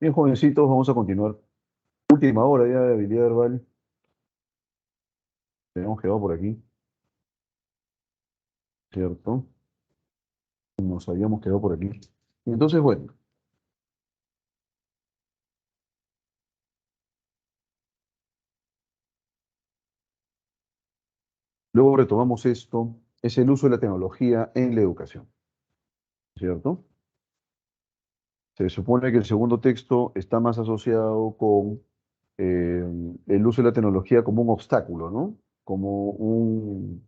Bien, jovencitos, vamos a continuar. Última hora ya de habilidad verbal. Tenemos quedado por aquí, ¿cierto? Nos habíamos quedado por aquí. Y entonces, bueno, luego retomamos esto. Es el uso de la tecnología en la educación, ¿cierto? Se supone que el segundo texto está más asociado con eh, el uso de la tecnología como un obstáculo, ¿no? Como un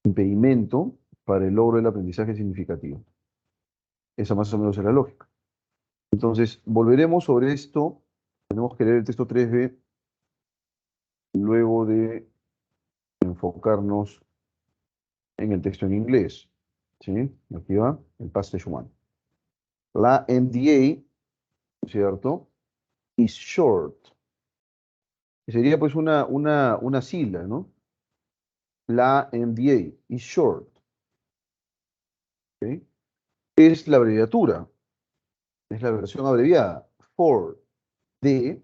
impedimento para el logro del aprendizaje significativo. Esa más o menos es la lógica. Entonces, volveremos sobre esto. Tenemos que leer el texto 3b luego de enfocarnos en el texto en inglés. ¿Sí? Aquí va el passage one. La MDA, ¿cierto? Is short. Que sería pues una sigla, ¿no? La MDA is short. ¿Ok? Es la abreviatura, es la versión abreviada for the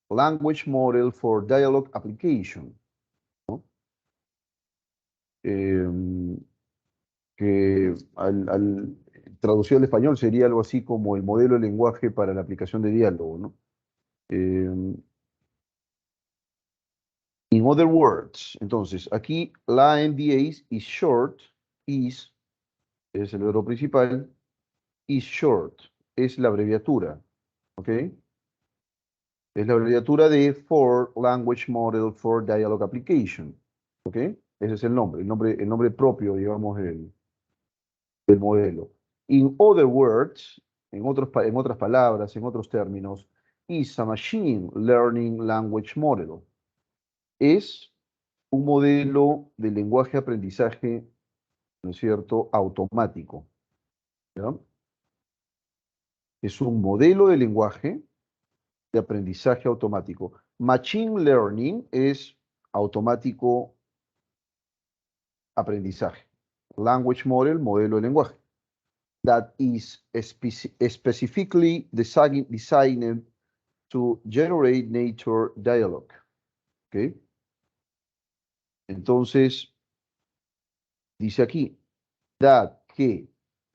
Language Model for Dialogue Application, ¿no? Eh, que al traducido al español sería algo así como el modelo de lenguaje para la aplicación de diálogo, ¿no? Eh, in other words, entonces, aquí la NDA is short, is, es el verbo principal, is short, es la abreviatura, ¿ok? Es la abreviatura de For Language Model for Dialogue Application, ¿ok? Ese es el nombre propio, digamos, del modelo. In other words, en otras palabras, en otros términos, is a machine learning language model. Es un modelo de lenguaje de aprendizaje, ¿no es cierto?, automático. ¿Ya? Es un modelo de lenguaje de aprendizaje automático. Machine learning es automático aprendizaje. Language model, modelo de lenguaje. That is specifically designed to generate nature dialogue. ¿Ok? Entonces, dice aquí, that que,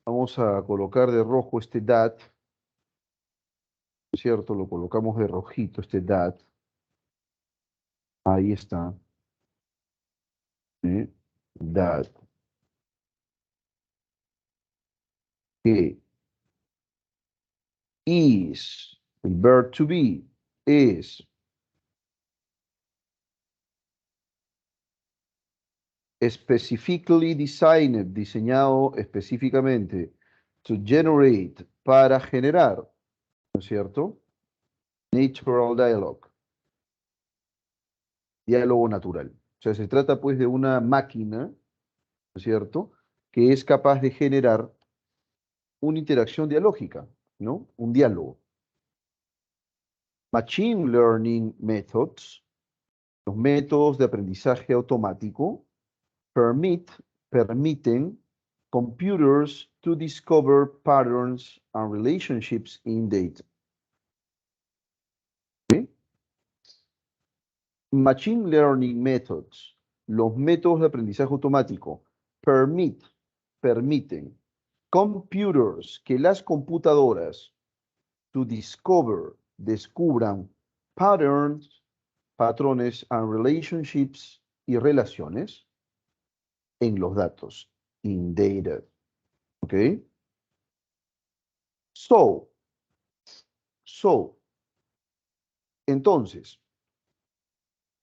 vamos a colocar de rojo este that, ¿cierto? Lo colocamos de rojito, este that. Ahí está. ¿Eh? That. Que is, el verb to be, es specifically designed, diseñado específicamente, to generate, para generar, ¿no es cierto? Natural dialogue, diálogo natural. O sea, se trata pues de una máquina, ¿no es cierto?, que es capaz de generar una interacción dialógica, ¿no? Un diálogo. Machine learning methods, los métodos de aprendizaje automático, permiten computers to discover patterns and relationships in data. ¿Sí? Machine learning methods, los métodos de aprendizaje automático, permiten computers, que las computadoras, to discover, descubran patterns, patrones and relationships y relaciones en los datos, in data. ¿Ok? So, so, entonces,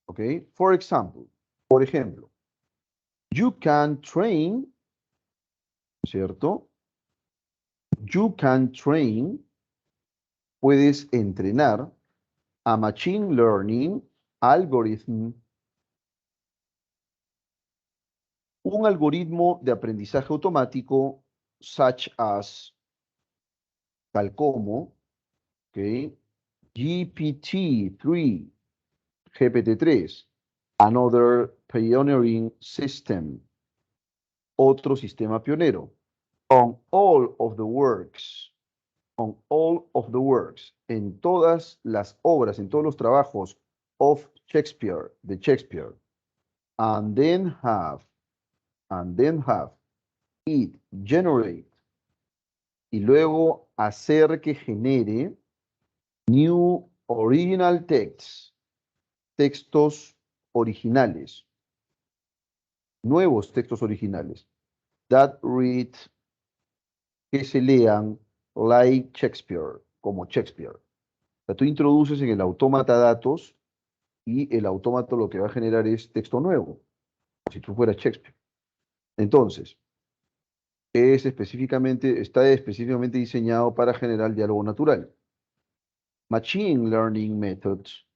¿ok? For example, por ejemplo, you can train, ¿cierto? You can train, puedes entrenar a machine learning algorithm, un algoritmo de aprendizaje automático such as, tal como, ¿ok? GPT-3, GPT-3, another pioneering system, otro sistema pionero, on all of the works, on all of the works, en todas las obras, en todos los trabajos of Shakespeare, de Shakespeare, and then have it generate, y luego hacer que genere new original texts, textos originales, nuevos textos originales, that read, que se lean like Shakespeare, como Shakespeare. O sea, tú introduces en el autómata datos y el autómata lo que va a generar es texto nuevo, si tú fueras Shakespeare. Entonces, está específicamente diseñado para generar diálogo natural. Machine Learning Methods,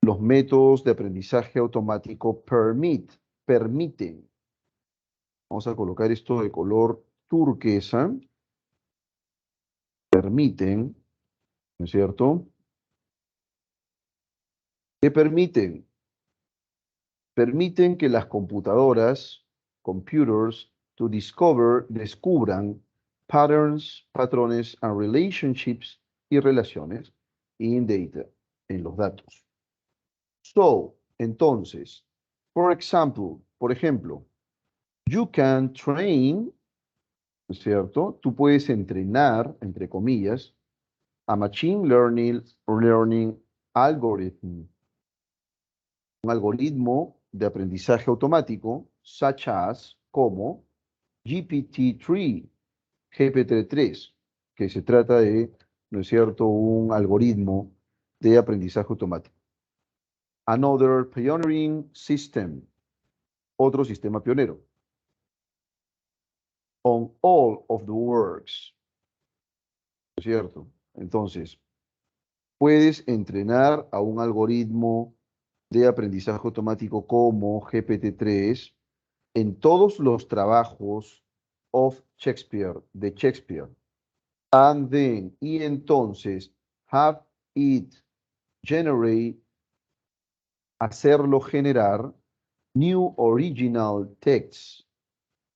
los métodos de aprendizaje automático permiten, vamos a colocar esto de color turquesa, permiten, ¿no es cierto? ¿Qué permiten? Permiten que las computadoras, computers, descubran patrones and relationships y relaciones in data, en los datos. So, entonces, por ejemplo, you can train, ¿no es cierto? Tú puedes entrenar, entre comillas, a machine learning algorithm, un algoritmo de aprendizaje automático, such as, como GPT-3, GPT-3, que se trata de, ¿no es cierto?, un algoritmo de aprendizaje automático. Another pioneering system, otro sistema pionero. On all of the works, ¿no es cierto? Entonces, puedes entrenar a un algoritmo de aprendizaje automático como GPT-3 en todos los trabajos of Shakespeare, de Shakespeare. And then, y entonces, have it generate, hacerlo generar, new original texts,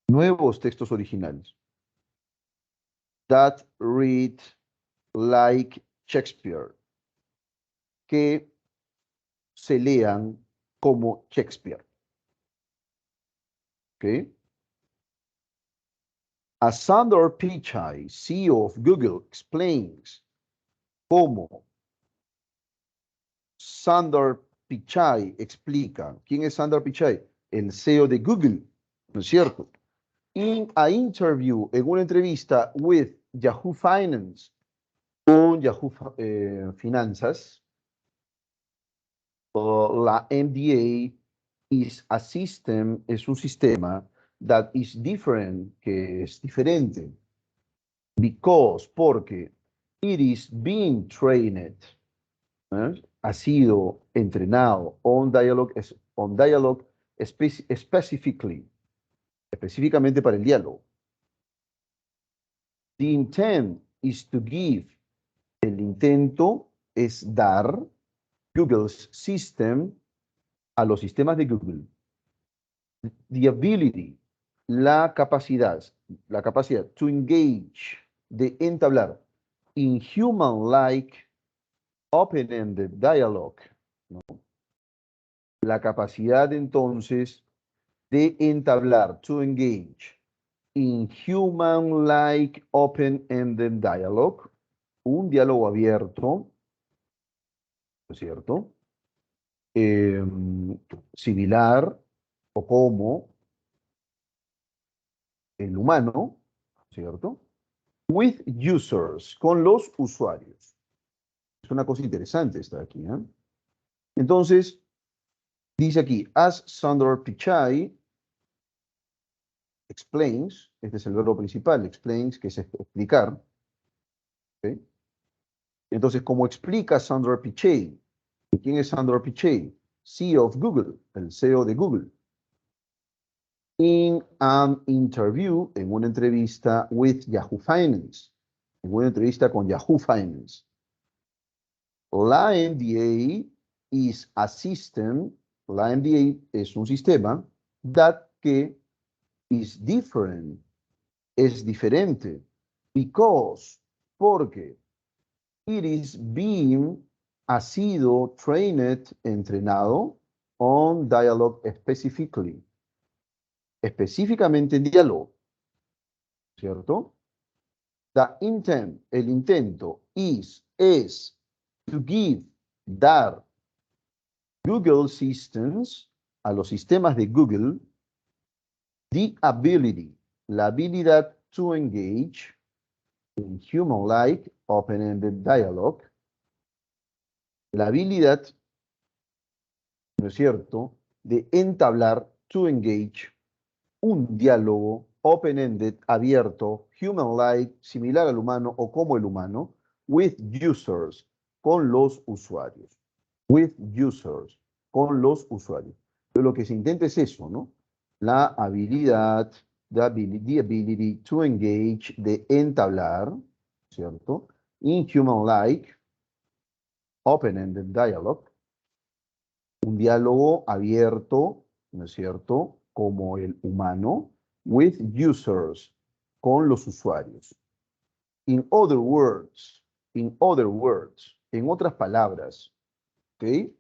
nuevos textos originales. That read like Shakespeare, que se lean como Shakespeare. ¿Ok? As Sundar Pichai, CEO of Google, explains, cómo Sundar Pichai explica. ¿Quién es Sundar Pichai? El CEO de Google, ¿no es cierto? In a interview, en una entrevista with Yahoo Finance, con Yahoo Finanzas, la MDA es un sistema that is different, que es diferente. Porque it is being trained, ha sido entrenado on dialogue específicamente para el diálogo. The intent is to give, el intento es dar Google's system, a los sistemas de Google, the ability, la capacidad to engage, de entablar in human-like open-ended dialogue, ¿no? La capacidad entonces de entablar, to engage, in human-like open-ended dialogue, un diálogo abierto, ¿no es cierto? Similar o como el humano, ¿cierto? With users, con los usuarios. Es una cosa interesante esta aquí, ¿eh? Entonces, dice aquí, as Sundar Pichai explains, este es el verbo principal, explains, que es explicar. ¿Okay? Entonces, como explica Sundar Pichai, ¿quién es Sundar Pichai? CEO of Google, el CEO de Google. In an interview, en una entrevista with Yahoo Finance, en una entrevista con Yahoo Finance. La MDA is a system, la MDA es un sistema that que is different, es diferente, porque It is being, ha sido trained, entrenado, on dialogue specifically. Específicamente en diálogo, ¿cierto? The intent, el intento, es to give, dar, Google systems, a los sistemas de Google, the ability, la habilidad to engage in human-like, open-ended dialogue, la habilidad, ¿no es cierto?, de entablar, to engage, un diálogo open-ended, abierto, human-like, similar al humano o como el humano, with users, con los usuarios. With users, con los usuarios. Pero lo que se intenta es eso, ¿no? La habilidad, the ability to engage, de entablar, ¿cierto? In human-like, open-ended dialogue, un diálogo abierto, ¿no es cierto?, como el humano, with users, con los usuarios. In other words, en otras palabras, ¿ok?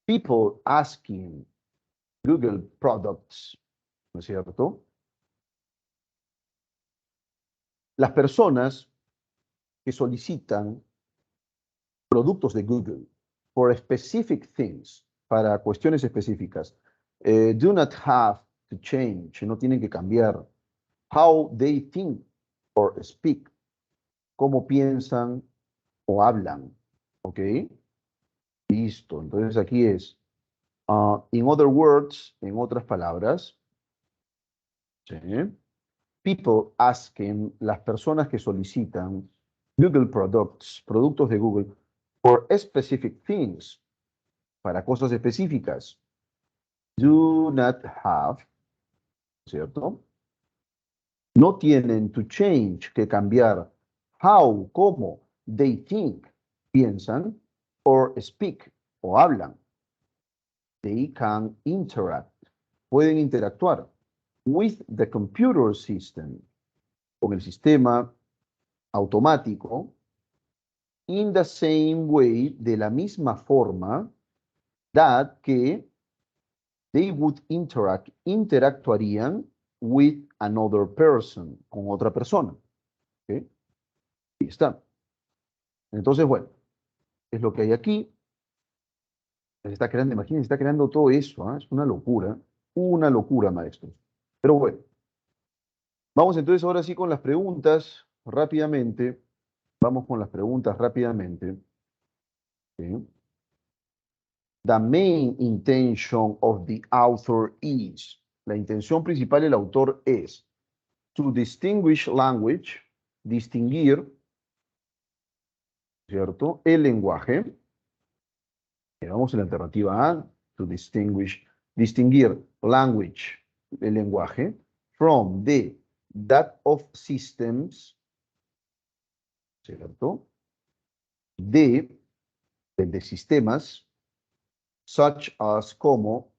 People asking Google products, ¿no es cierto? Las personas que solicitan productos de Google for specific things, para cuestiones específicas, do not have to change, no tienen que cambiar how they think or speak, cómo piensan o hablan, ¿ok? Listo, entonces aquí es, in other words, en otras palabras, ¿sí? People asking, las personas que solicitan Google products, productos de Google, for specific things, para cosas específicas, do not have, ¿cierto? No tienen to change, que cambiar, how, cómo, they think, piensan, or speak, o hablan. They can interact, pueden interactuar with the computer system, con el sistema automático, in the same way, de la misma forma, that que they would interact, interactuarían with another person, con otra persona. ¿Okay? Ahí está. Entonces, bueno, es lo que hay aquí. Se está creando, imagínense, se está creando todo eso, ¿eh? Es una locura, maestros. Pero bueno, vamos entonces ahora sí con las preguntas rápidamente. Vamos con las preguntas rápidamente. ¿Sí? The main intention of the author is, la intención principal del autor es, to distinguish language, distinguir, ¿cierto?, el lenguaje. Vamos en la alternativa A, to distinguish, distinguir language, el lenguaje, from that of systems, ¿cierto?, de sistemas, such as, como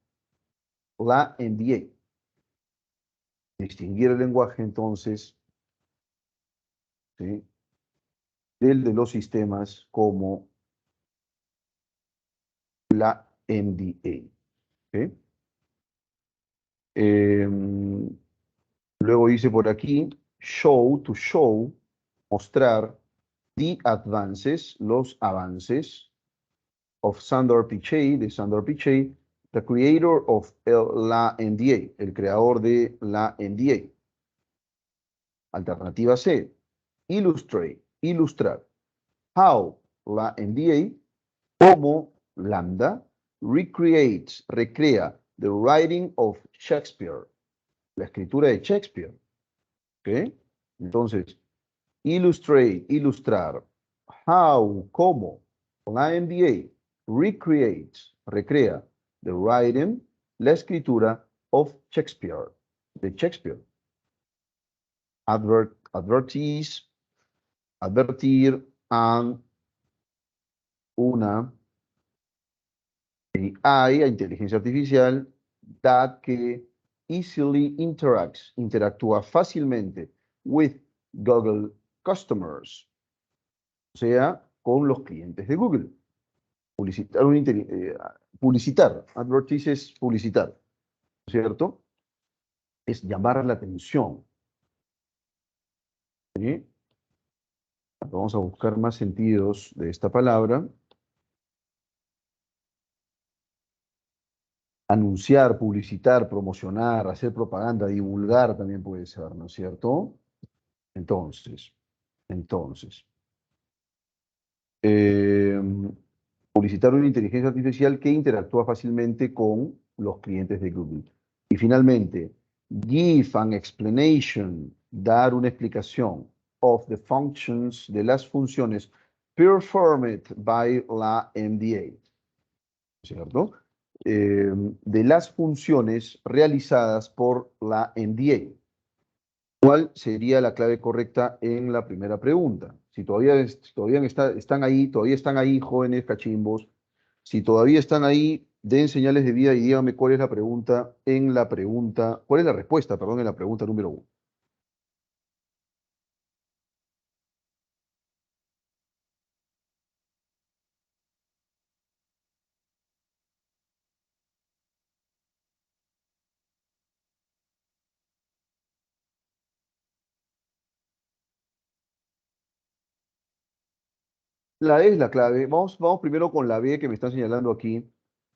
la NBA. Distinguir el lenguaje, entonces, ¿sí?, del de los sistemas como la NDA. ¿Sí? Luego dice por aquí, show, to show, mostrar, the advances, los avances, of Sundar Pichai, de Sundar Pichai, the creator of la NDA, el creador de la NDA. Alternativa C, illustrate, ilustrar. How la NDA, como lambda, recreates, recrea, the writing of Shakespeare, la escritura de Shakespeare. ¿Ok? Entonces, illustrate, ilustrar. How, cómo, la NDA, recreates, recrea, the writing, la escritura of Shakespeare, de Shakespeare. Advertise, advertir, and una AI, inteligencia artificial, that que easily interacts, interactúa fácilmente with Google customers, o sea, con los clientes de Google. Publicitar, publicitar, advertise es publicitar, ¿cierto? Es llamar la atención. ¿Sí? Vamos a buscar más sentidos de esta palabra. Anunciar, publicitar, promocionar, hacer propaganda, divulgar también puede ser, ¿no es cierto? Entonces, entonces, eh, publicitar una inteligencia artificial que interactúa fácilmente con los clientes de Google. Y finalmente, give an explanation, dar una explicación of the functions, de las funciones performed by la MDA, ¿cierto? De las funciones realizadas por la MDA. ¿Cuál sería la clave correcta en la primera pregunta? Si todavía están ahí jóvenes cachimbos, si todavía están ahí, den señales de vida y díganme cuál es la pregunta en la pregunta, cuál es la respuesta, perdón, en la pregunta número uno. La E es la clave. Vamos primero con la B que me están señalando aquí.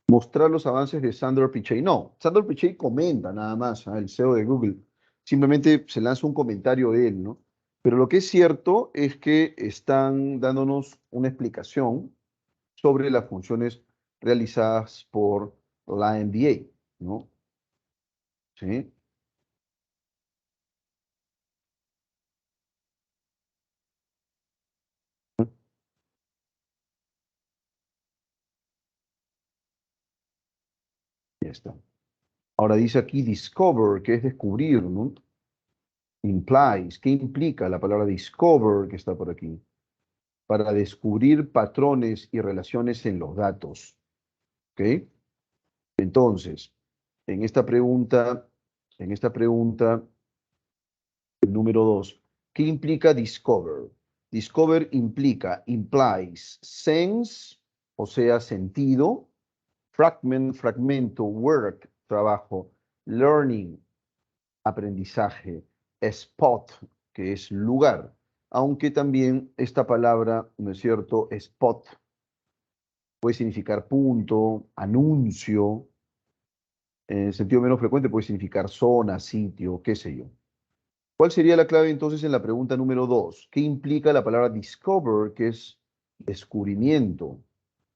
Mostrar los avances de Sandor Pichai. No, Sandor Pichai comenta nada más, el CEO de Google. Simplemente se lanza un comentario de él, ¿no? Pero lo que es cierto es que están dándonos una explicación sobre las funciones realizadas por la NBA, ¿no? Sí, ya está. Ahora dice aquí discover, que es descubrir, ¿no? Implies, ¿qué implica la palabra discover que está por aquí? Para descubrir patrones y relaciones en los datos, ¿ok? Entonces, en esta pregunta, en esta pregunta, el número dos, ¿qué implica discover? Discover implica, implies, sense, o sea, sentido, fragment, fragmento, work, trabajo, learning, aprendizaje, spot, que es lugar, aunque también esta palabra, ¿no es cierto? Spot puede significar punto, anuncio, en sentido menos frecuente puede significar zona, sitio, qué sé yo. ¿Cuál sería la clave entonces en la pregunta número dos? ¿Qué implica la palabra discover, que es descubrimiento,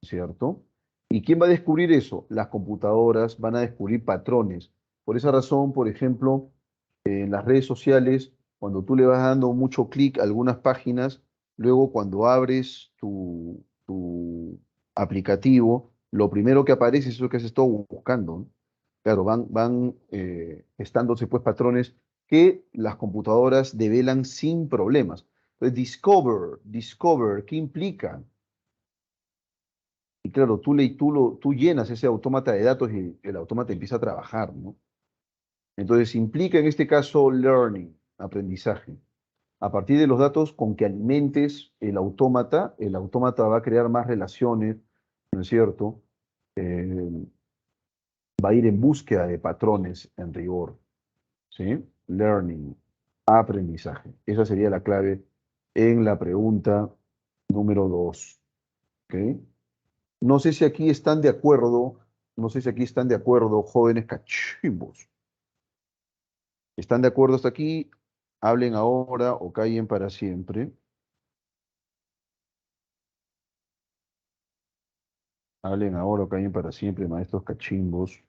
¿cierto? ¿Y quién va a descubrir eso? Las computadoras van a descubrir patrones. Por esa razón, por ejemplo, en las redes sociales, cuando tú le vas dando mucho clic a algunas páginas, luego cuando abres tu aplicativo, lo primero que aparece es lo que has estado buscando, ¿no? Claro, van estándose pues patrones que las computadoras develan sin problemas. Entonces, discover, ¿qué implica? Y claro, tú llenas ese autómata de datos y el autómata empieza a trabajar, ¿no? Entonces, implica en este caso learning, aprendizaje. A partir de los datos con que alimentes el autómata va a crear más relaciones, ¿no es cierto? Eh, Va a ir en búsqueda de patrones en rigor, ¿sí? Learning, aprendizaje. Esa sería la clave en la pregunta número dos, ¿ok? No sé si aquí están de acuerdo, no sé si aquí están de acuerdo, jóvenes cachimbos. ¿Están de acuerdo hasta aquí? Hablen ahora o callen para siempre. Hablen ahora o callen para siempre, maestros cachimbos.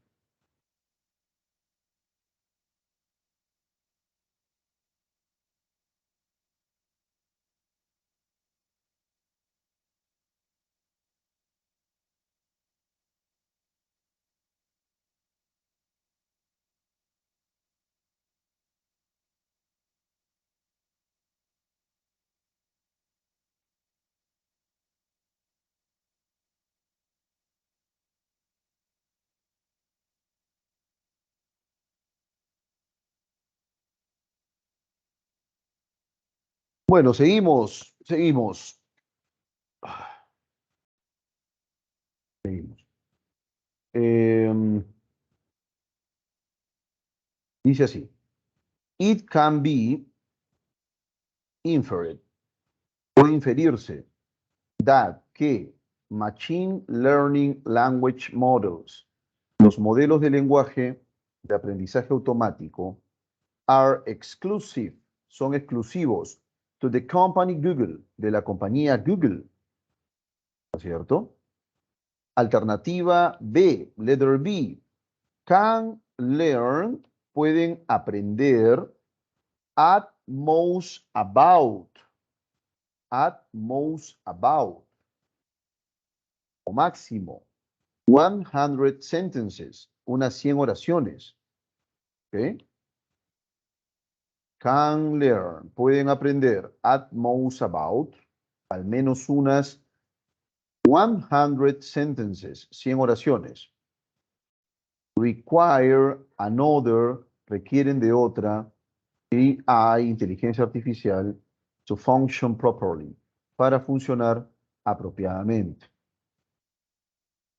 Bueno, seguimos, seguimos. Seguimos. Em, Dice así. It can be inferred. Puede inferirse that que machine learning language models, los modelos de lenguaje de aprendizaje automático, are exclusive, son exclusivos to the company Google, de la compañía Google, ¿no es cierto? Alternativa B, letter B, can learn, pueden aprender at most about, o máximo, 100 sentences, unas 100 oraciones, ¿ok? Can learn, pueden aprender at most about, al menos unas 100 sentences, 100 oraciones. Require another, requieren de otra, AI, inteligencia artificial, to function properly, para funcionar apropiadamente.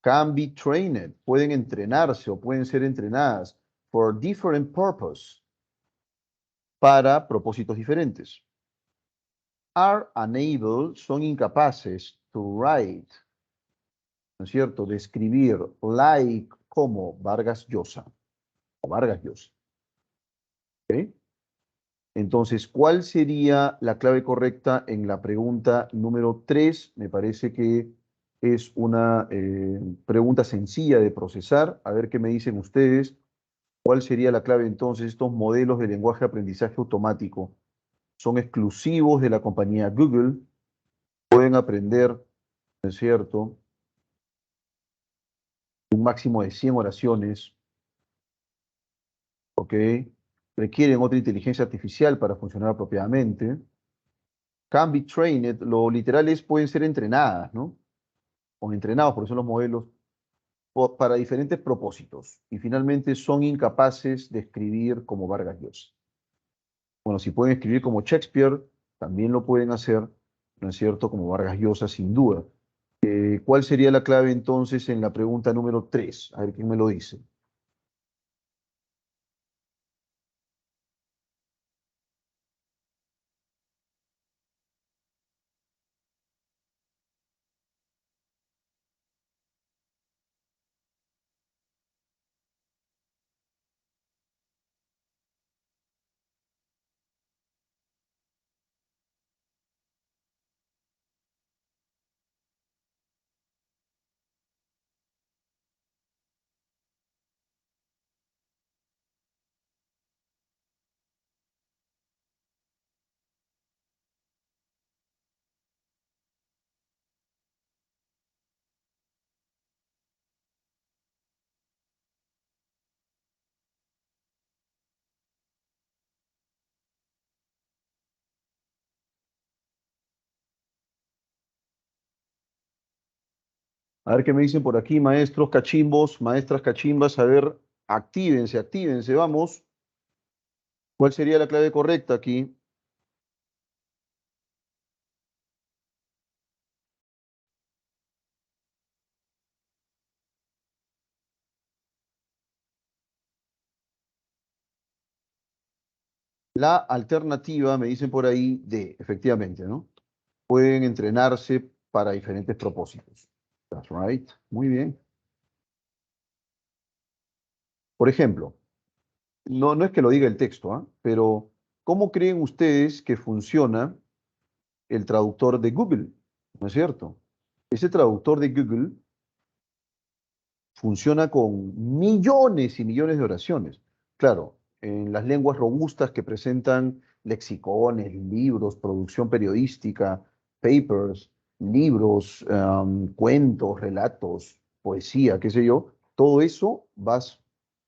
Can be trained, pueden entrenarse o pueden ser entrenadas for different purpose, para propósitos diferentes. Are unable, son incapaces to write, ¿no es cierto?, de escribir like como Vargas Llosa o Vargas Llosa. ¿Ok? Entonces, ¿cuál sería la clave correcta en la pregunta número 3? Me parece que es una pregunta sencilla de procesar. A ver qué me dicen ustedes. ¿Cuál sería la clave entonces? Estos modelos de lenguaje de aprendizaje automático son exclusivos de la compañía Google. Pueden aprender, ¿no es cierto?, un máximo de 100 oraciones, ¿ok? Requieren otra inteligencia artificial para funcionar apropiadamente. Can be trained, lo literal es pueden ser entrenadas, ¿no? O entrenados, porque son los modelos, para diferentes propósitos. Y finalmente son incapaces de escribir como Vargas Llosa. Bueno, si pueden escribir como Shakespeare, también lo pueden hacer, ¿no es cierto?, como Vargas Llosa, sin duda. ¿Cuál sería la clave entonces en la pregunta número 3? A ver quién me lo dice. A ver qué me dicen por aquí, maestros cachimbos, maestras cachimbas. A ver, actívense, actívense, vamos. ¿Cuál sería la clave correcta aquí? La alternativa, me dicen por ahí, D, efectivamente, ¿no? Pueden entrenarse para diferentes propósitos. That's right. Muy bien. Por ejemplo, no es que lo diga el texto, ¿ah? Pero ¿cómo creen ustedes que funciona el traductor de Google? ¿No es cierto? Ese traductor de Google funciona con millones y millones de oraciones. Claro, en las lenguas robustas que presentan lexicones, libros, producción periodística, papers, libros, cuentos, relatos, poesía, qué sé yo, todo eso vas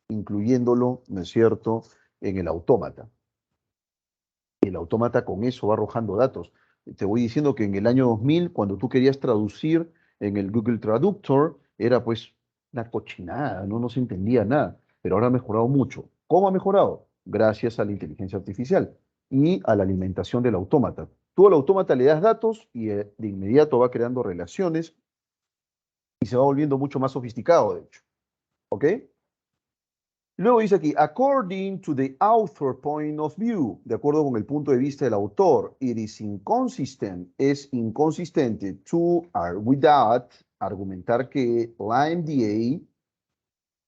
incluyéndolo, ¿no es cierto?, en el autómata. El autómata con eso va arrojando datos. Te voy diciendo que en el año 2000, cuando tú querías traducir en el Google Traductor, era pues una cochinada, no se entendía nada, pero ahora ha mejorado mucho. ¿Cómo ha mejorado? Gracias a la inteligencia artificial y a la alimentación del autómata. Tú al autómata le das datos y de inmediato va creando relaciones y se va volviendo mucho más sofisticado, de hecho. ¿Ok? Luego dice aquí, according to the author point of view, de acuerdo con el punto de vista del autor, it is inconsistent, es inconsistente to argue that, argumentar que la MDA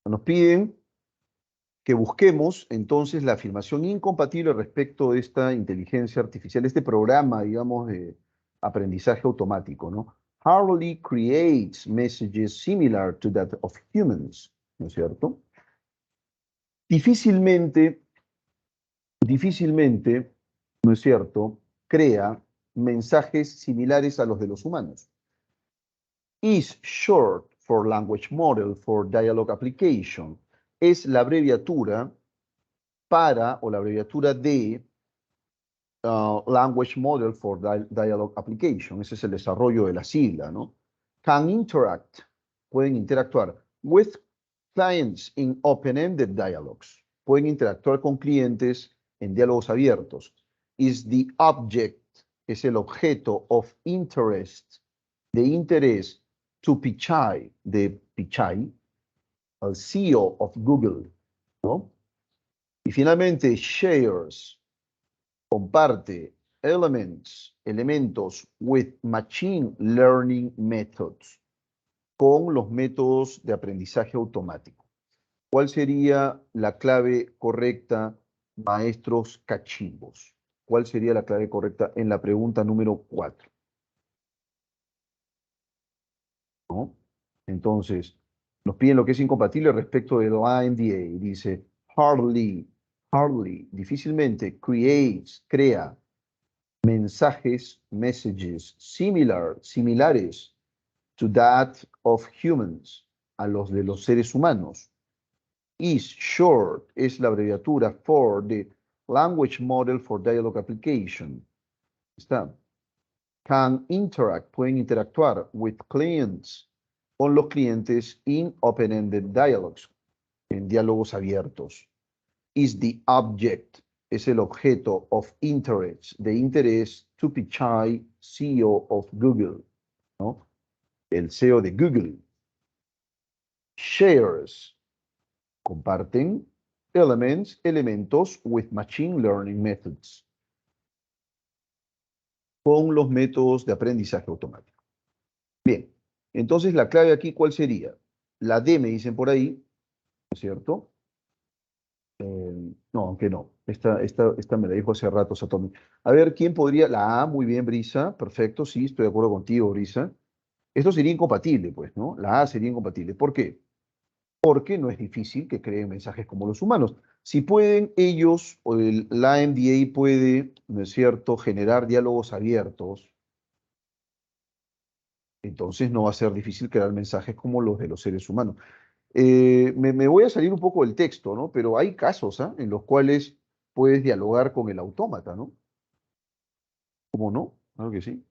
nos piden que busquemos entonces la afirmación incompatible respecto de esta inteligencia artificial, este programa, digamos, de aprendizaje automático, ¿no? Hardly creates messages similar to that of humans, ¿no es cierto? Difícilmente, difícilmente, ¿no es cierto?, crea mensajes similares a los de los humanos. Is short for language model for dialogue application. Es la abreviatura para, o la abreviatura de language model for dialogue application. Ese es el desarrollo de la sigla, ¿no? Can interact, pueden interactuar with clients in open-ended dialogues. Pueden interactuar con clientes en diálogos abiertos. Is the object, es el objeto of interest, de interés, to Pichai, de Pichai, el CEO of Google, ¿no? Y finalmente, shares, comparte, elementos with machine learning methods, con los métodos de aprendizaje automático. ¿Cuál sería la clave correcta, maestros cachimbos? ¿Cuál sería la clave correcta en la pregunta número 4? ¿No? Entonces, nos piden lo que es incompatible respecto de la NDA. Dice, hardly, difícilmente, creates, crea, messages, similares to that of humans, a los de los seres humanos. Is short, es la abreviatura for the language model for dialogue application. Está. Can interact, pueden interactuar with clients, con los clientes in open-ended dialogues, en diálogos abiertos. Is the object, es el objeto of interest, de interés, to Pichai, CEO of Google, ¿no? El CEO de Google. Shares, comparten, elementos with machine learning methods, con los métodos de aprendizaje automático. Bien, entonces la clave aquí, ¿cuál sería? La D me dicen por ahí, ¿no es cierto? No, aunque no. Esta me la dijo hace rato Satomi. A ver, ¿quién podría? La A, muy bien, Brisa. Perfecto, sí, estoy de acuerdo contigo, Brisa. Esto sería incompatible, pues, ¿no? La A sería incompatible. ¿Por qué? Porque no es difícil que creen mensajes como los humanos. Si pueden ellos, o la MDA puede, ¿no es cierto?, generar diálogos abiertos, entonces no va a ser difícil crear mensajes como los de los seres humanos. Me voy a salir un poco del texto, ¿no? Pero hay casos, ¿ah?, en los cuales puedes dialogar con el autómata, ¿no? ¿Cómo no? Claro que sí.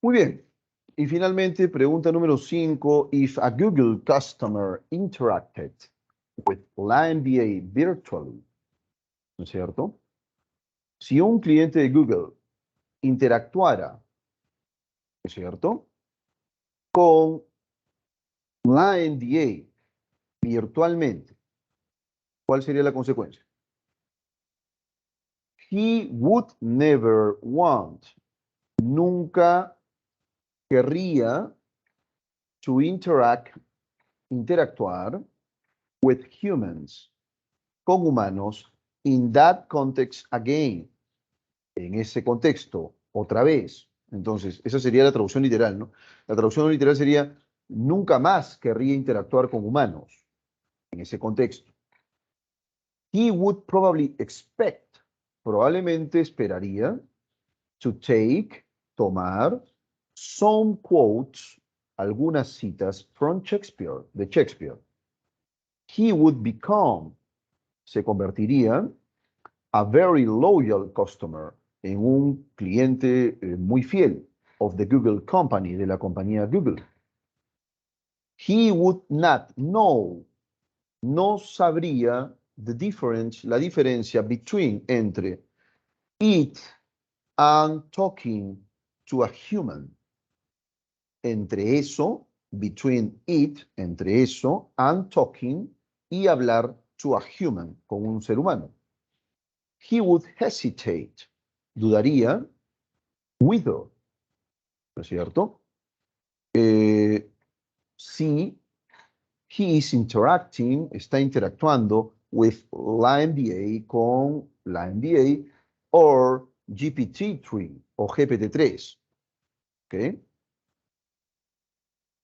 Muy bien. Y finalmente, pregunta número 5. If a Google customer interacted with LandBA virtually, ¿no es cierto? Si un cliente de Google interactuara, ¿no es cierto?, con la NDA virtualmente, ¿cuál sería la consecuencia? He would never want, nunca querría to interactuar with humans, con humanos, in that context again, en ese contexto, otra vez. Entonces, esa sería la traducción literal, ¿no? La traducción literal sería, nunca más querría interactuar con humanos en ese contexto. He would probably expect, probablemente esperaría, to take, tomar, some quotes, algunas citas from Shakespeare, de Shakespeare. He would become, se convertiría, a very loyal customer, en un cliente muy fiel, of the Google Company, de la compañía Google. He would not know, no sabría the difference, la diferencia between, entre it and talking to a human. Entre eso, between it, entre eso, and talking, y hablar to a human, con un ser humano. He would hesitate, dudaría, whether, ¿no es cierto? Si he is interacting, está interactuando with la MBA, con la MBA, or GPT-3 o GPT-3. ¿Ok?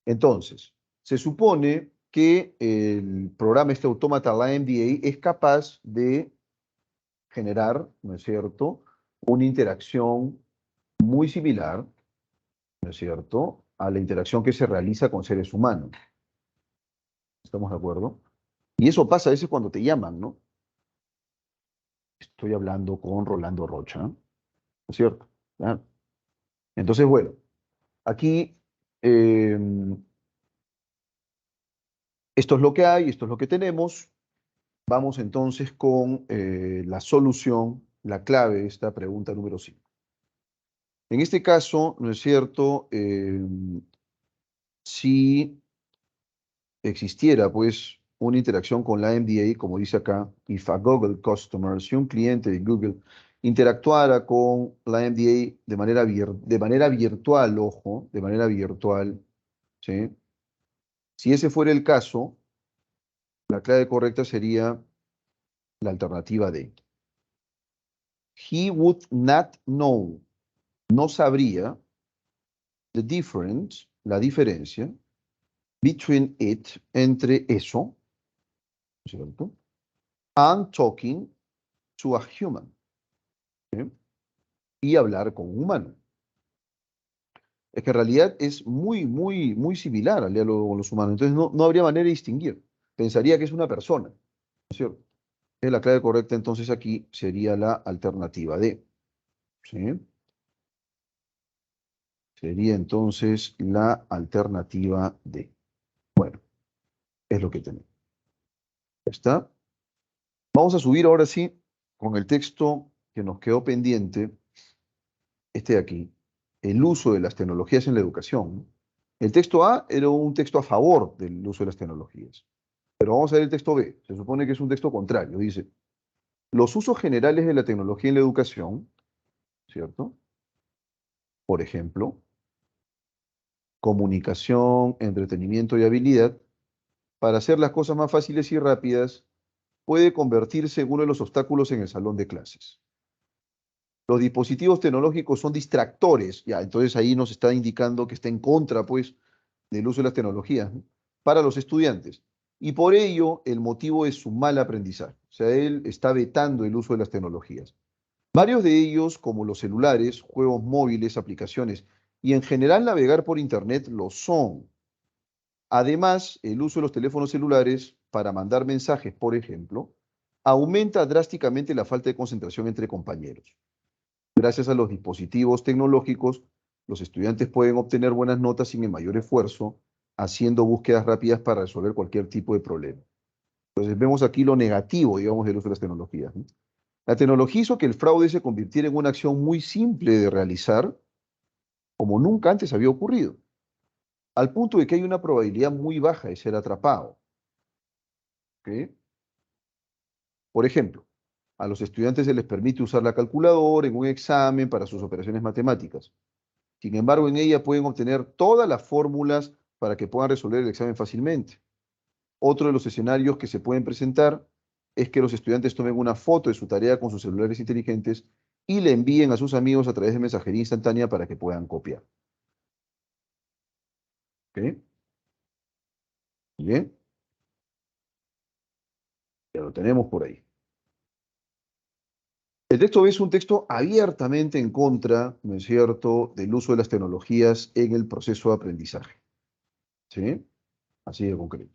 Entonces, se supone que el programa, este autómata, la MBA, es capaz de generar, ¿no es cierto?, una interacción muy similar, ¿no es cierto?, a la interacción que se realiza con seres humanos. ¿Estamos de acuerdo? Y eso pasa a veces cuando te llaman, ¿no? Estoy hablando con Rolando Rocha, ¿no es cierto? ¿Ah? Entonces, bueno, aquí esto es lo que hay, esto es lo que tenemos. Vamos entonces con la solución, la clave de esta pregunta número 5. En este caso, ¿no es cierto? Si existiera, pues, una interacción con la MDA, como dice acá, if a Google customer, si un cliente de Google interactuara con la MDA de manera virtual, ojo, de manera virtual, ¿sí? Si ese fuera el caso, la clave correcta sería la alternativa D. He would not know, no sabría, the difference, la diferencia, between it, entre eso, ¿cierto? And talking to a human, ¿sí? Y hablar con un humano. Es que en realidad es muy similar al diálogo con los humanos. Entonces no habría manera de distinguir. Pensaría que es una persona, ¿no es cierto? La clave correcta entonces aquí sería la alternativa D, ¿sí? Sería entonces la alternativa D. Bueno, es lo que tenemos. ¿Está? Vamos a subir ahora sí con el texto que nos quedó pendiente, este de aquí, el uso de las tecnologías en la educación. El texto A era un texto a favor del uso de las tecnologías, pero vamos a ver el texto B. Se supone que es un texto contrario. Dice, los usos generales de la tecnología en la educación, ¿cierto? Por ejemplo, comunicación, entretenimiento y habilidad, para hacer las cosas más fáciles y rápidas, puede convertirse en uno de los obstáculos en el salón de clases. Los dispositivos tecnológicos son distractores, ya, entonces ahí nos está indicando que está en contra, pues, del uso de las tecnologías, ¿no?, para los estudiantes. Y por ello, el motivo es su mal aprendizaje. O sea, él está vetando el uso de las tecnologías. Varios de ellos, como los celulares, juegos móviles, aplicaciones y en general navegar por Internet, lo son. Además, el uso de los teléfonos celulares para mandar mensajes, por ejemplo, aumenta drásticamente la falta de concentración entre compañeros. Gracias a los dispositivos tecnológicos, los estudiantes pueden obtener buenas notas sin el mayor esfuerzo, haciendo búsquedas rápidas para resolver cualquier tipo de problema. Entonces vemos aquí lo negativo, digamos, del uso de las tecnologías, ¿no? La tecnología hizo que el fraude se convirtiera en una acción muy simple de realizar, como nunca antes había ocurrido, al punto de que hay una probabilidad muy baja de ser atrapado. ¿Ok? Por ejemplo, a los estudiantes se les permite usar la calculadora en un examen para sus operaciones matemáticas. Sin embargo, en ella pueden obtener todas las fórmulas para que puedan resolver el examen fácilmente. Otro de los escenarios que se pueden presentar es que los estudiantes tomen una foto de su tarea con sus celulares inteligentes y le envíen a sus amigos a través de mensajería instantánea para que puedan copiar. ¿Ok? Bien, ya lo tenemos por ahí. El texto B es un texto abiertamente en contra, ¿no es cierto?, del uso de las tecnologías en el proceso de aprendizaje. ¿Sí? Así de concreto.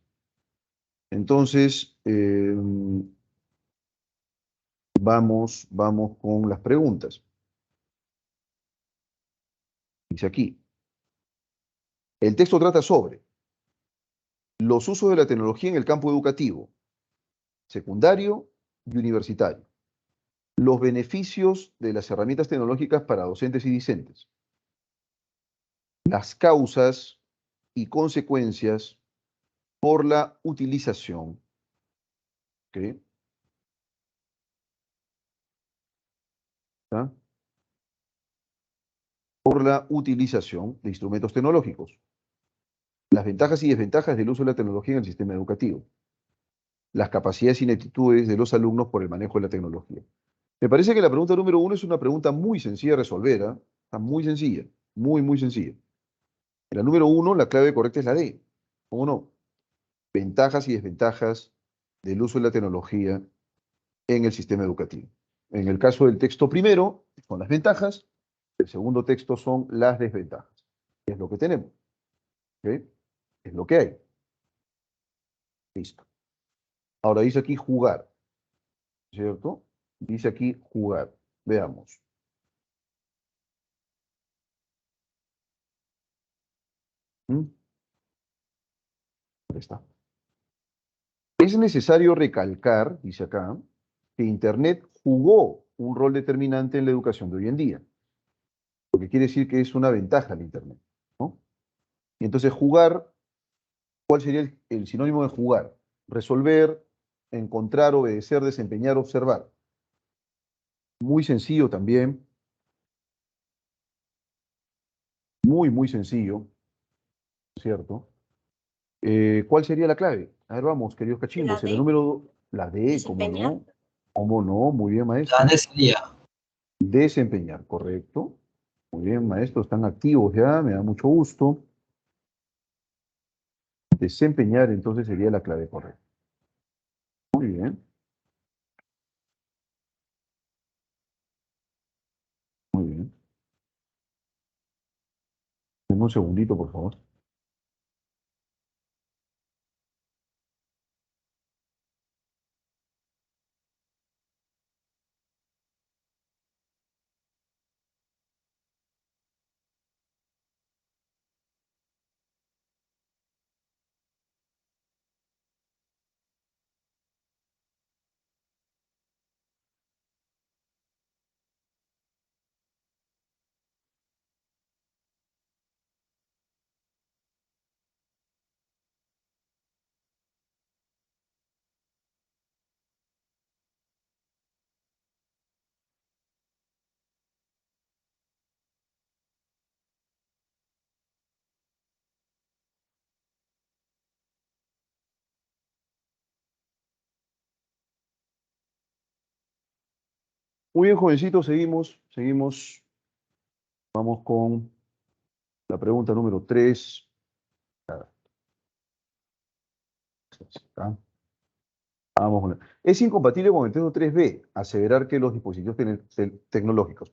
Entonces, vamos con las preguntas. Dice aquí, el texto trata sobre los usos de la tecnología en el campo educativo, secundario y universitario, los beneficios de las herramientas tecnológicas para docentes y discentes, las causas y consecuencias por la utilización, ¿ok? ¿Está? Por la utilización de instrumentos tecnológicos, las ventajas y desventajas del uso de la tecnología en el sistema educativo, las capacidades y ineptitudes de los alumnos por el manejo de la tecnología. Me parece que la pregunta número 1 es una pregunta muy sencilla de resolver, ¿ah? Está muy sencilla, muy sencilla. En la número 1, la clave correcta es la D. ¿Cómo no? Ventajas y desventajas del uso de la tecnología en el sistema educativo. En el caso del texto primero, son las ventajas. El segundo texto son las desventajas. Es lo que tenemos. ¿Ok? Es lo que hay. Listo. Ahora dice aquí jugar, ¿cierto? Dice aquí jugar. Veamos. ¿Mm? Ahí está. Es necesario recalcar, dice acá, que Internet jugó un rol determinante en la educación de hoy en día, lo que quiere decir que es una ventaja el Internet, ¿no? Y entonces jugar, ¿cuál sería el sinónimo de jugar? Resolver, encontrar, obedecer, desempeñar, observar. Muy sencillo también, muy sencillo, ¿cierto? ¿Cuál sería la clave? A ver, vamos, queridos La cachimbos, en el D, número, la D, desempeñar. cómo no, muy bien, La maestro. D sería. Desempeñar, correcto. Muy bien, maestro, están activos ya, me da mucho gusto. Desempeñar, entonces sería la clave correcta. Muy bien, muy bien. Deme un segundito, por favor. Muy bien, jovencitos, seguimos. Vamos con la pregunta número 3. Vamos con Es incompatible con el texto 3b aseverar que los dispositivos tecnológicos.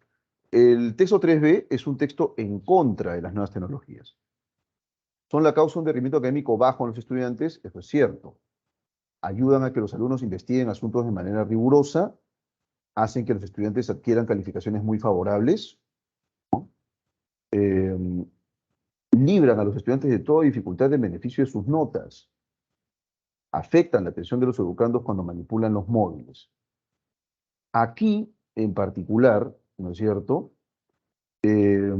El texto 3b es un texto en contra de las nuevas tecnologías. Son la causa de un rendimiento académico bajo en los estudiantes, eso es cierto. Ayudan a que los alumnos investiguen asuntos de manera rigurosa, hacen que los estudiantes adquieran calificaciones muy favorables, eh, libran a los estudiantes de toda dificultad en beneficio de sus notas, afectan la atención de los educandos cuando manipulan los móviles. Aquí, en particular, ¿no es cierto? Eh,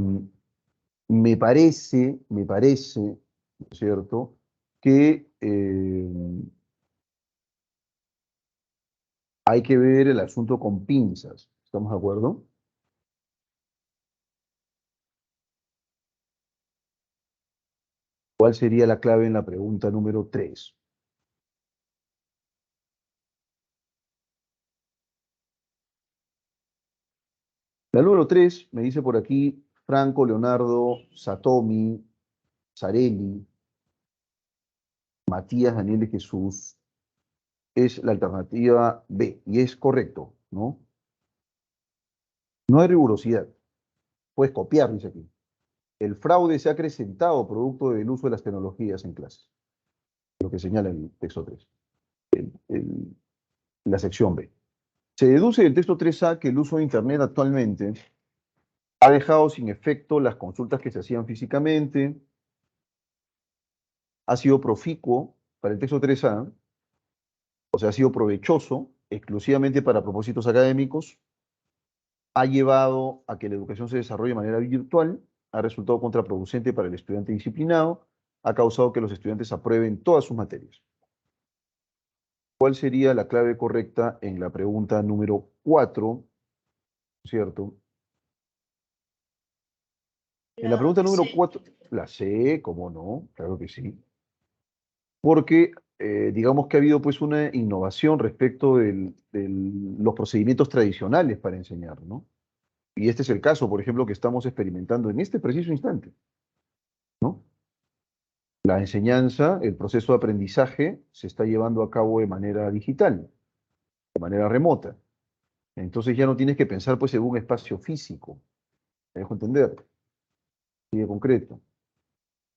me parece, ¿no es cierto?, que hay que ver el asunto con pinzas. ¿Estamos de acuerdo? ¿Cuál sería la clave en la pregunta número 3? La número 3 me dice por aquí Franco, Leonardo, Satomi, Sareli, Matías, Daniel de Jesús. Es la alternativa B, y es correcto, ¿no? No hay rigurosidad. Puedes copiar, dice aquí. El fraude se ha acrecentado producto del uso de las tecnologías en clases. Lo que señala el texto 3, la sección B. Se deduce del texto 3A que el uso de Internet actualmente ha dejado sin efecto las consultas que se hacían físicamente, ha sido proficuo para el texto 3A, o sea, ha sido provechoso exclusivamente para propósitos académicos, ha llevado a que la educación se desarrolle de manera virtual, ha resultado contraproducente para el estudiante disciplinado, ha causado que los estudiantes aprueben todas sus materias. ¿Cuál sería la clave correcta en la pregunta número 4, cierto? En la pregunta número 4, la C, ¿cómo no? Claro que sí. Porque digamos que ha habido pues una innovación respecto de los procedimientos tradicionales para enseñar, ¿no? Y este es el caso, por ejemplo, que estamos experimentando en este preciso instante, ¿no? La enseñanza, el proceso de aprendizaje se está llevando a cabo de manera digital, de manera remota. Entonces ya no tienes que pensar pues en un espacio físico, ¿me dejo entender? Sí, de concreto.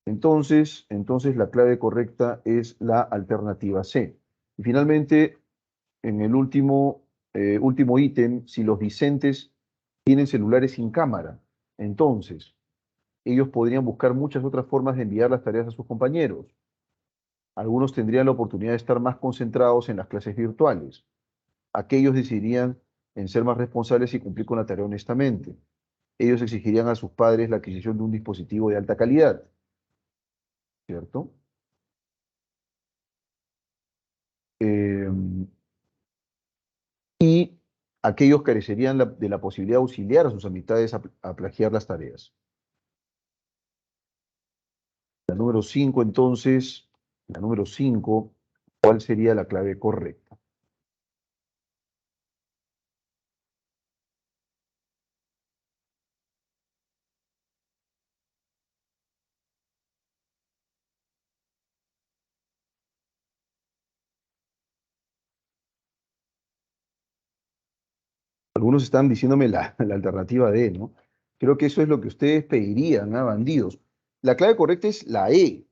Entonces la clave correcta es la alternativa C. Y finalmente, en el último ítem, si los discentes tienen celulares sin cámara, entonces ellos podrían buscar muchas otras formas de enviar las tareas a sus compañeros. Algunos tendrían la oportunidad de estar más concentrados en las clases virtuales. Aquellos decidirían en ser más responsables y cumplir con la tarea honestamente. Ellos exigirían a sus padres la adquisición de un dispositivo de alta calidad, ¿cierto? Eh, y aquellos carecerían de la posibilidad de auxiliar a sus amistades a plagiar las tareas. La número 5, entonces, la número 5, ¿cuál sería la clave correcta? Algunos están diciéndome la alternativa D, ¿no? Creo que eso es lo que ustedes pedirían a bandidos. La clave correcta es la E,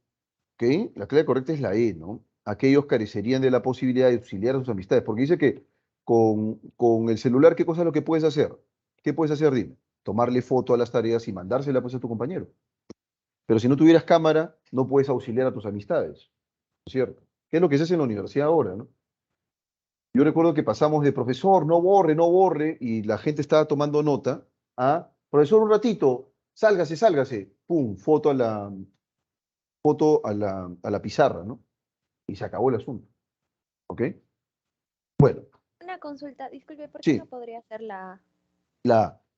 ¿ok? La clave correcta es la E, ¿no? Aquellos carecerían de la posibilidad de auxiliar a sus amistades, porque dice que con el celular, ¿qué cosa es lo que puedes hacer? ¿Qué puedes hacer, dime? Tomarle foto a las tareas y mandársela pues a tu compañero. Pero si no tuvieras cámara, no puedes auxiliar a tus amistades, ¿no es cierto? ¿Qué es lo que se hace en la universidad ahora, no? Yo recuerdo que pasamos de profesor, no borre, no borre, y la gente estaba tomando nota, a profesor, un ratito, sálgase, sálgase, pum, foto a la pizarra, ¿no? Y se acabó el asunto, ¿ok? Bueno, Una consulta, disculpe, ¿por qué no sí, podría ser la...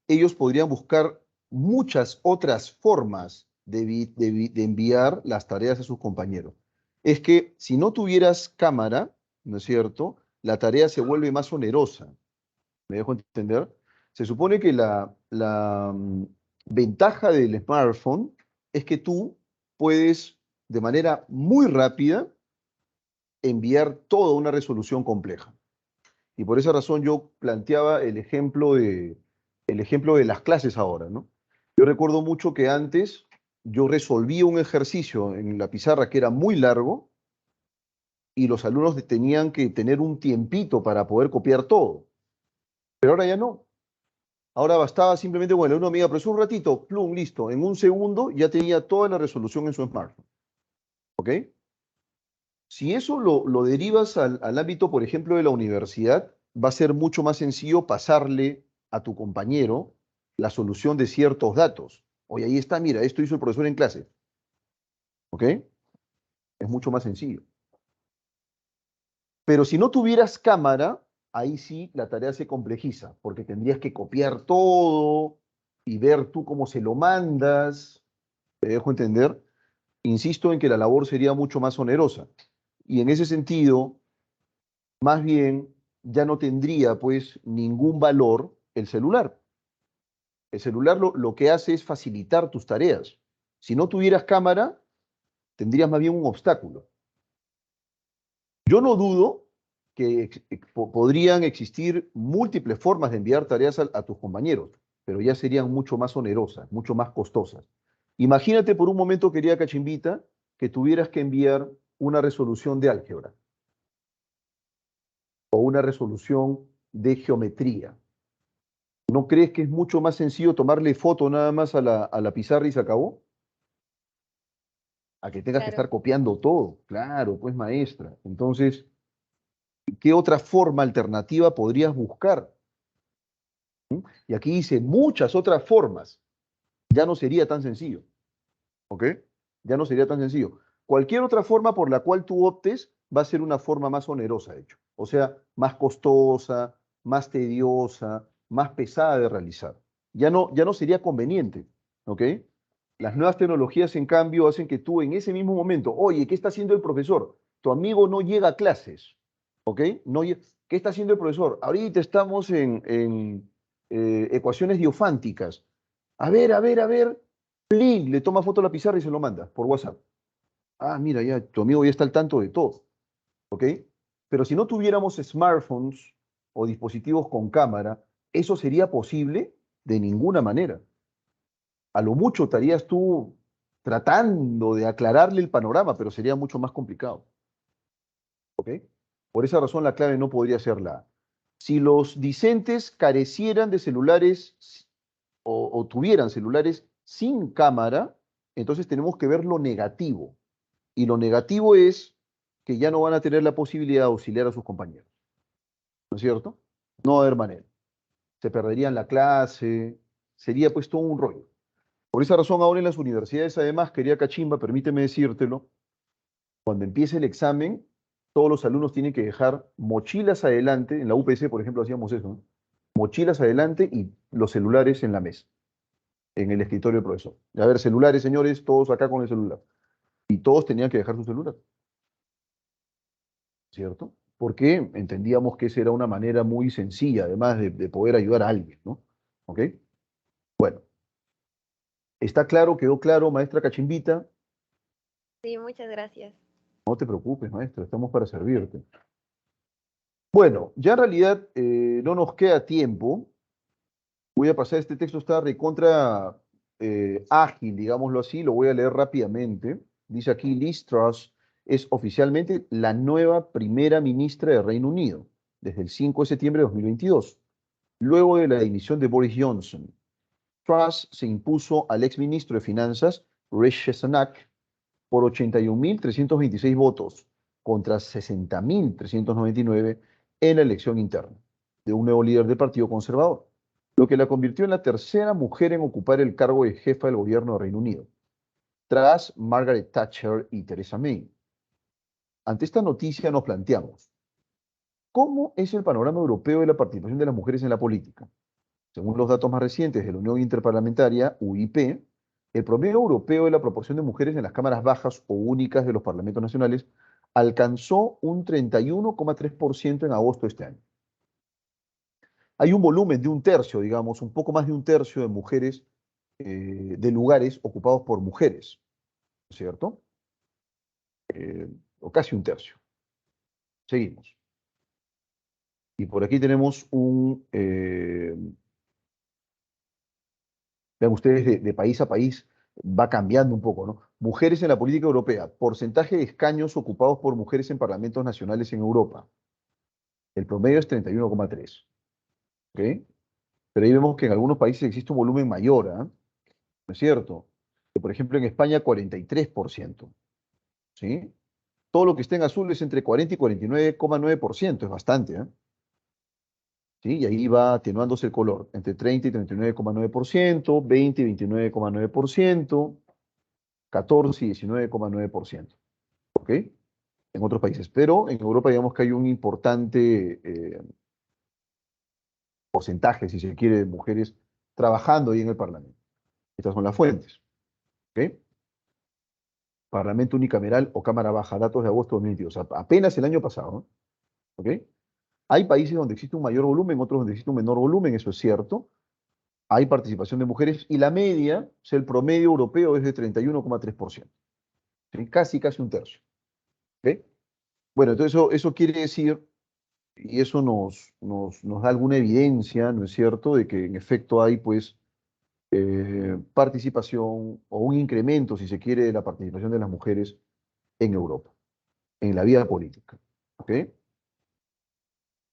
ellos podrían buscar muchas otras formas de enviar las tareas a sus compañeros. Es que si no tuvieras cámara, ¿no es cierto? La tarea se vuelve más onerosa. ¿Me dejo entender? Se supone que la ventaja del smartphone es que tú puedes de manera muy rápida enviar toda una resolución compleja. Y por esa razón yo planteaba el ejemplo de las clases ahora, ¿no? Yo recuerdo mucho que antes yo resolvía un ejercicio en la pizarra que era muy largo y los alumnos tenían que tener un tiempito para poder copiar todo. Pero ahora ya no. Ahora bastaba simplemente, bueno, uno me diga, profesor, un ratito, plum, listo. En un segundo ya tenía toda la resolución en su smartphone. ¿Ok? Si eso lo derivas al ámbito, por ejemplo, de la universidad, va a ser mucho más sencillo pasarle a tu compañero la solución de ciertos datos. Oye, ahí está, mira, esto hizo el profesor en clase. ¿Ok? Es mucho más sencillo. Pero si no tuvieras cámara, ahí sí la tarea se complejiza, porque tendrías que copiar todo y ver tú cómo se lo mandas. ¿Te dejo entender? Insisto en que la labor sería mucho más onerosa. Y en ese sentido, más bien, ya no tendría pues ningún valor el celular. El celular lo que hace es facilitar tus tareas. Si no tuvieras cámara, tendrías más bien un obstáculo. Yo no dudo que podrían existir múltiples formas de enviar tareas a tus compañeros. pero ya serían mucho más onerosas, mucho más costosas. Imagínate por un momento, querida Cachimbita, que tuvieras que enviar una resolución de álgebra o una resolución de geometría. ¿No crees que es mucho más sencillo tomarle foto nada más a la pizarra y se acabó? A que tengas que Claro, estar copiando todo. Claro, pues maestra. Entonces, ¿qué otra forma alternativa podrías buscar? Y aquí dice muchas otras formas. Ya no sería tan sencillo. ¿Ok? Ya no sería tan sencillo. Cualquier otra forma por la cual tú optes va a ser una forma más onerosa, de hecho. O sea, más costosa, más tediosa, más pesada de realizar. Ya no sería conveniente. ¿Ok? Las nuevas tecnologías, en cambio, hacen que tú en ese mismo momento, oye, ¿qué está haciendo el profesor? Tu amigo no llega a clases. ¿Ok? No, ¿qué está haciendo el profesor? Ahorita estamos en ecuaciones diofánticas. A ver, plin, le toma foto a la pizarra y se lo manda por WhatsApp. Ah, mira, ya tu amigo ya está al tanto de todo, ¿ok? Pero si no tuviéramos smartphones o dispositivos con cámara, ¿eso sería posible? De ninguna manera. A lo mucho estarías tú tratando de aclararle el panorama, pero sería mucho más complicado, ¿ok? Por esa razón la clave no podría ser la A. Si los discentes carecieran de celulares o tuvieran celulares sin cámara, entonces tenemos que ver lo negativo. Y lo negativo es que ya no van a tener la posibilidad de auxiliar a sus compañeros, ¿no es cierto? No va a haber manera. Se perderían la clase, sería pues todo un rollo. Por esa razón, ahora en las universidades, además, quería Cachimba, permíteme decírtelo, cuando empiece el examen, todos los alumnos tienen que dejar mochilas adelante, en la UPC, por ejemplo, hacíamos eso, ¿no? Mochilas adelante y los celulares en la mesa, en el escritorio del profesor. A ver, celulares, señores, todos acá con el celular. Y todos tenían que dejar su celular. ¿Cierto? Porque entendíamos que esa era una manera muy sencilla, además de poder ayudar a alguien, ¿no? ¿Ok? Bueno, ¿está claro? ¿Quedó claro, maestra Cachimbita? sí, muchas gracias. No te preocupes, maestra, estamos para servirte. Bueno, ya en realidad no nos queda tiempo. Voy a pasar, este texto está recontra ágil, digámoslo así, lo voy a leer rápidamente. Dice aquí, Liz Truss es oficialmente la nueva primera ministra de Reino Unido desde el 5 de septiembre de 2022, luego de la dimisión de Boris Johnson. Truss se impuso al exministro de Finanzas, Rishi Sunak, por 81.326 votos contra 60.399 en la elección interna de un nuevo líder del Partido Conservador, lo que la convirtió en la tercera mujer en ocupar el cargo de jefa del gobierno de Reino Unido, tras Margaret Thatcher y Theresa May. Ante esta noticia nos planteamos, ¿cómo es el panorama europeo de la participación de las mujeres en la política? Según los datos más recientes de la Unión Interparlamentaria, UIP, el promedio europeo de la proporción de mujeres en las cámaras bajas o únicas de los parlamentos nacionales alcanzó un 31,3% en agosto de este año. Hay un volumen de un tercio, digamos, un poco más de un tercio de mujeres, de lugares ocupados por mujeres, ¿cierto? O casi un tercio. Seguimos. Y por aquí tenemos vean ustedes, de país a país va cambiando un poco, ¿no? Mujeres en la política europea, porcentaje de escaños ocupados por mujeres en parlamentos nacionales en Europa. El promedio es 31,3, ¿ok? Pero ahí vemos que en algunos países existe un volumen mayor, ¿ah? ¿No es cierto? Que, por ejemplo, en España 43%, ¿sí? Todo lo que esté en azul es entre 40 y 49,9%, es bastante, ¿eh? ¿Sí? Y ahí va atenuándose el color, entre 30 y 39,9%, 20 y 29,9%, 14 y 19,9%, ¿ok? En otros países. Pero en Europa digamos que hay un importante porcentaje, si se quiere, de mujeres trabajando ahí en el Parlamento. Estas son las fuentes, ¿ok? Parlamento unicameral o Cámara Baja, datos de agosto de 2022, apenas el año pasado, ¿no? ¿Ok? Hay países donde existe un mayor volumen, otros donde existe un menor volumen, eso es cierto. Hay participación de mujeres y la media, o sea, el promedio europeo es de 31,3%, ¿sí? Casi un tercio, ¿ok? Bueno, entonces eso quiere decir, y eso nos da alguna evidencia, ¿no es cierto?, de que en efecto hay, pues, participación o un incremento, si se quiere, de la participación de las mujeres en Europa, en la vida política. ¿Ok?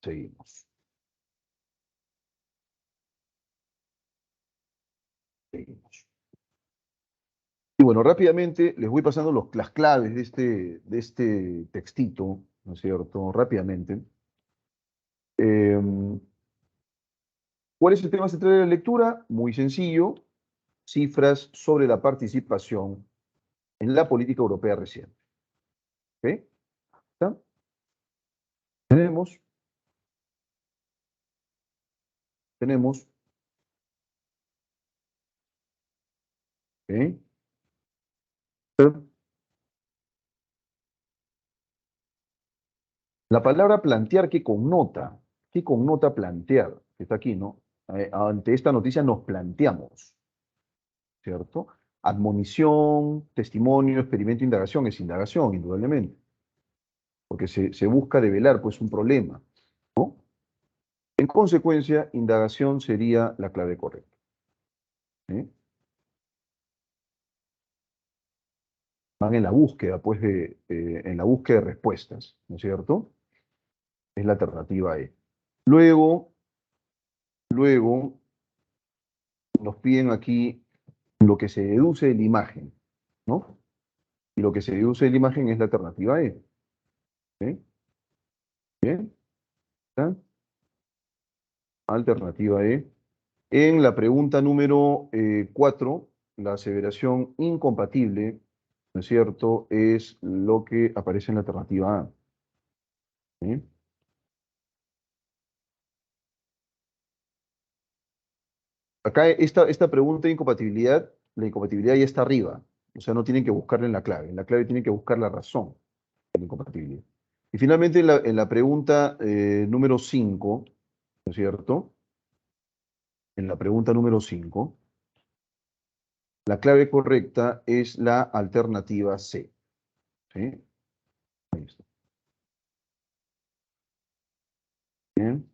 Seguimos. Seguimos. Y bueno, rápidamente les voy pasando las claves de este textito, ¿no es cierto? Rápidamente. Em, ¿Cuál es el tema central de la lectura? Muy sencillo, cifras sobre la participación en la política europea reciente. ¿Ok? ¿Está? Tenemos, tenemos, ¿ok? La palabra plantear, ¿qué connota? ¿Qué connota plantear? Que está aquí, ¿no? Ante esta noticia nos planteamos, ¿cierto? Admonición, testimonio, experimento, indagación, es indagación, indudablemente, porque se busca develar, pues, un problema, ¿no? En consecuencia, indagación sería la clave correcta, ¿sí? Van en la búsqueda, pues, en la búsqueda de respuestas, ¿no es cierto? Es la alternativa E. Luego, luego, nos piden aquí lo que se deduce de la imagen, ¿no? Y lo que se deduce de la imagen es la alternativa E. ¿Sí? Bien, ¿está? Alternativa E. En la pregunta número 4, la aseveración incompatible, ¿no es cierto?, es lo que aparece en la alternativa A. ¿Sí? Acá esta pregunta de incompatibilidad, la incompatibilidad ya está arriba. O sea, no tienen que buscarla en la clave. En la clave tienen que buscar la razón de la incompatibilidad. Y finalmente, en la pregunta número 5, ¿no es cierto? En la pregunta número 5, la clave correcta es la alternativa C. ¿Sí? Ahí está. Bien.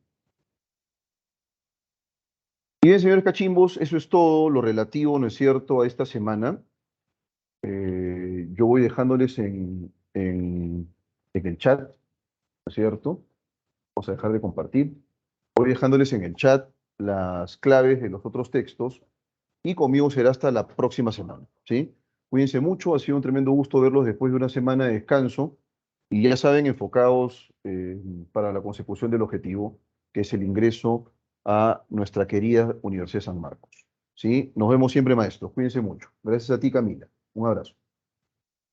Y bien, señores cachimbos, eso es todo lo relativo, ¿no es cierto?, a esta semana. Yo voy dejándoles en el chat, ¿no es cierto? Vamos a dejar de compartir. Voy dejándoles en el chat las claves de los otros textos y conmigo será hasta la próxima semana, ¿sí? Cuídense mucho, ha sido un tremendo gusto verlos después de una semana de descanso y ya saben, enfocados para la consecución del objetivo, que es el ingreso a nuestra querida Universidad de San Marcos, ¿sí? Nos vemos siempre, maestros. Cuídense mucho. Gracias a ti, Camila. Un abrazo.